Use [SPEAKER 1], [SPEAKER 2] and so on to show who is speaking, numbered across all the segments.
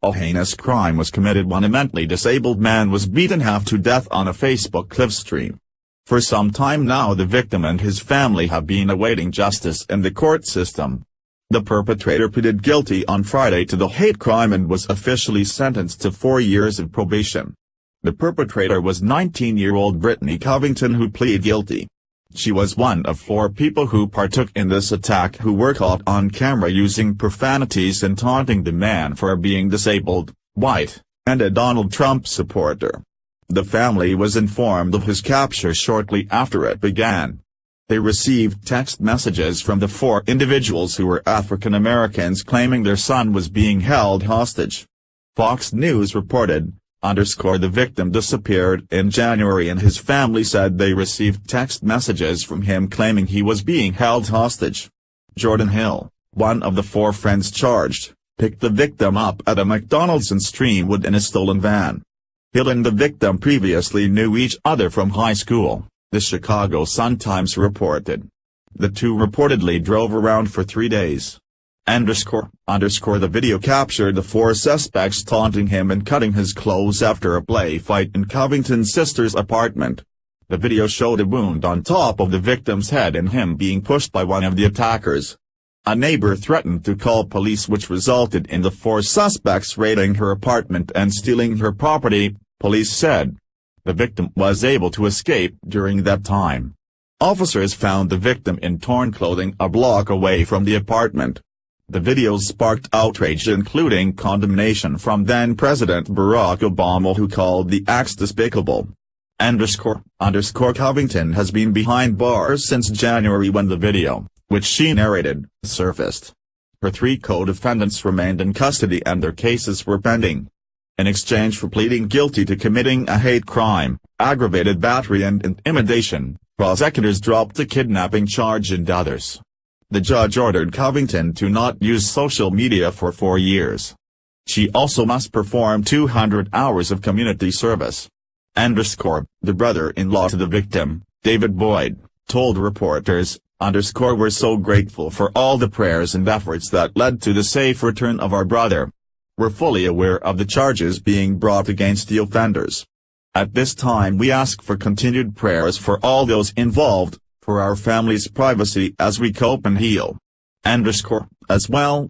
[SPEAKER 1] A heinous crime was committed when a mentally disabled man was beaten half to death on a Facebook live stream. For some time now the victim and his family have been awaiting justice in the court system. The perpetrator pleaded guilty on Friday to the hate crime and was officially sentenced to 4 years of probation. The perpetrator was 19-year-old Brittany Covington, who pleaded guilty. She was one of 4 people who partook in this attack who were caught on camera using profanities and taunting the man for being disabled, white, and a Donald Trump supporter. The family was informed of his capture shortly after it began. They received text messages from the 4 individuals who were African Americans claiming their son was being held hostage. Fox News reported, "The victim disappeared in January and his family said they received text messages from him claiming he was being held hostage." Jordan Hill, one of the 4 friends charged, picked the victim up at a McDonald's in Streamwood in a stolen van. Hill and the victim previously knew each other from high school, the Chicago Sun-Times reported. The two reportedly drove around for 3 days. The video captured the 4 suspects taunting him and cutting his clothes after a play fight in Covington's sister's apartment. The video showed a wound on top of the victim's head and him being pushed by one of the attackers. A neighbor threatened to call police, which resulted in the 4 suspects raiding her apartment and stealing her property, police said. The victim was able to escape during that time. Officers found the victim in torn clothing a block away from the apartment. The videos sparked outrage, including condemnation from then-President Barack Obama, who called the acts despicable. Covington has been behind bars since January when the video, which she narrated, surfaced. Her 3 co-defendants remained in custody and their cases were pending. In exchange for pleading guilty to committing a hate crime, aggravated battery and intimidation, prosecutors dropped the kidnapping charge and others. The judge ordered Covington to not use social media for 4 years. She also must perform 200 hours of community service. The brother-in-law to the victim, David Boyd, told reporters, "We're so grateful for all the prayers and efforts that led to the safe return of our brother. We're fully aware of the charges being brought against the offenders. At this time we ask for continued prayers for all those involved, for our family's privacy as we cope and heal. As well,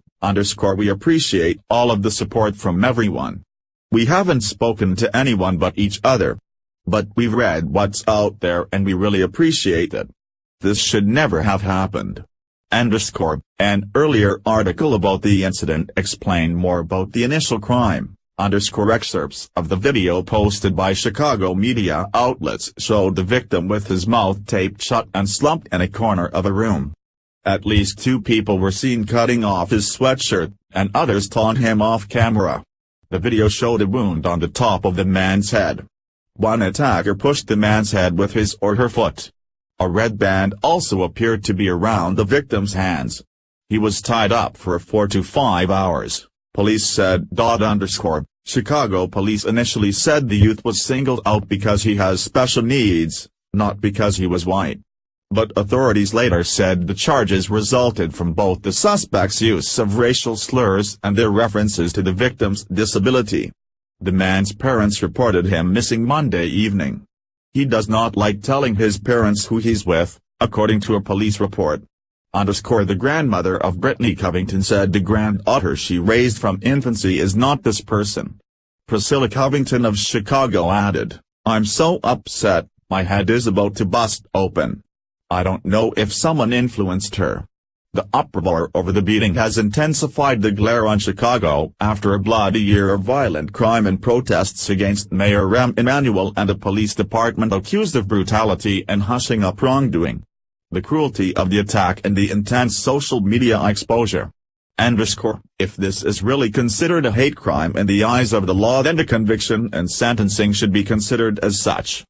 [SPEAKER 1] we appreciate all of the support from everyone. We haven't spoken to anyone but each other. But we've read what's out there and we really appreciate it. This should never have happened." An earlier article about the incident explained more about the initial crime. Excerpts of the video posted by Chicago media outlets showed the victim with his mouth taped shut and slumped in a corner of a room. At least 2 people were seen cutting off his sweatshirt, and others taunt him off camera. The video showed a wound on the top of the man's head. One attacker pushed the man's head with his or her foot. A red band also appeared to be around the victim's hands. He was tied up for 4 to 5 hours, police said. Chicago police initially said the youth was singled out because he has special needs, not because he was white. But authorities later said the charges resulted from both the suspect's use of racial slurs and their references to the victim's disability. The man's parents reported him missing Monday evening. He does not like telling his parents who he's with, according to a police report. The grandmother of Brittany Covington said the granddaughter she raised from infancy is not this person. Priscilla Covington of Chicago added, "I'm so upset, my head is about to bust open. I don't know if someone influenced her." The uproar over the beating has intensified the glare on Chicago after a bloody year of violent crime and protests against Mayor Rahm Emanuel and a police department accused of brutality and hushing up wrongdoing. The cruelty of the attack and the intense social media exposure. If this is really considered a hate crime in the eyes of the law, then the conviction and sentencing should be considered as such.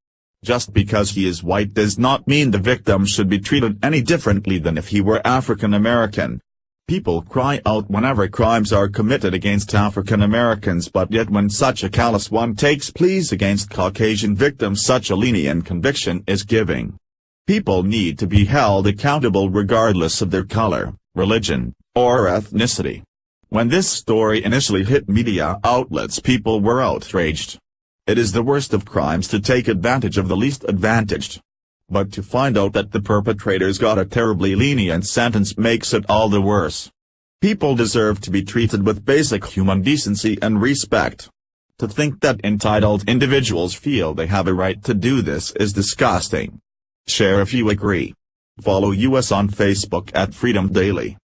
[SPEAKER 1] Just because he is white does not mean the victim should be treated any differently than if he were African American. People cry out whenever crimes are committed against African Americans, but yet when such a callous one takes place against Caucasian victims, such a lenient conviction is giving. People need to be held accountable regardless of their color, religion, or ethnicity. When this story initially hit media outlets, people were outraged. It is the worst of crimes to take advantage of the least advantaged. But to find out that the perpetrators got a terribly lenient sentence makes it all the worse. People deserve to be treated with basic human decency and respect. To think that entitled individuals feel they have a right to do this is disgusting. Share if you agree. Follow us on Facebook at Freedom Daily.